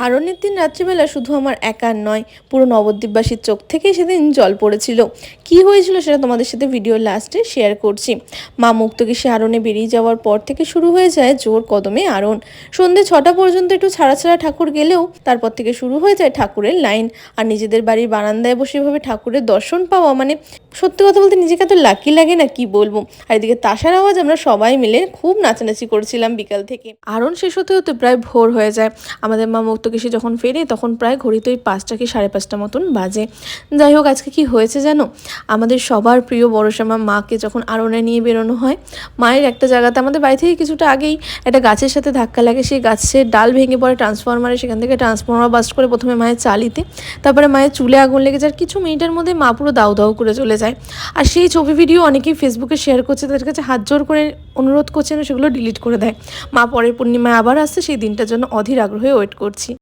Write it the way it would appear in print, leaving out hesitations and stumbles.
আরণের দিন রাত্রিবেলা শুধু আমার একার নয়, পুরো নবদ্বীপবাসীর চোখ থেকেই সেদিন জল পড়েছিল। কি হয়েছিল সেটা তোমাদের সাথে ভিডিওর লাস্টে শেয়ার করছি। মা মুক্তকেশী আরণে বেরিয়ে যাওয়ার পর থেকে শুরু হয়ে যায় জোর কদমে আরণ। সন্ধ্যে 6টা পর্যন্ত একটু ছাড়া ছাড়া ঠাকুর গেলেও তারপর থেকে শুরু হয়ে যায় ঠাকুরের লাইন। আর নিজেদের বাড়ির বারান্দায় বসে এভাবে ঠাকুরের দর্শন পাওয়া মানে সত্যি কথা বলতে নিজেকে এত লাকি লাগে না, কি বলবো। আর এদিকে তাসার আওয়াজ আমরা সবাই মিলে খুব নাচানাচি করেছিলাম বিকাল থেকে। আরণ শেষ হতে হতে প্রায় ভোর হয়ে যায়। আমাদের মা মুক্তকেশী যখন ফেরে তখন প্রায় ঘড়িতে ওই 5টা কি 5:30 মতন বাজে। যাই হোক, আজকে কি হয়েছে জানো, আমাদের সবার প্রিয় বড়শ্যামা মাকে যখন আরণে নিয়ে বেরোনো হয়, মায়ের একটা জায়গাতে আমাদের বাড়ি থেকে কিছুটা আগেই একটা গাছের সাথে ধাক্কা লাগে। সেই গাছের ডাল ভেঙে পড়ে ট্রান্সফরমারে, সেখান থেকে ট্রান্সফরমার বাস্ট করে প্রথমে মায়ের চালিতে, তারপরে মায়ের চুলে আগুন লেগে যায়। কিছু মিনিটের মধ্যে মা পুরো দাউ দাউ করে চলে যায়। আর সেই ছবি ভিডিও অনেকেই ফেসবুকে শেয়ার করছে, তাদের কাছে হাত জোর করে অনুরোধ করছে না সেগুলো ডিলিট করে দেয়। মা পরের পূর্ণিমায় আবার আসছে, সেই দিনটার জন্য অধীর আগ্রহে ওয়েট করছি।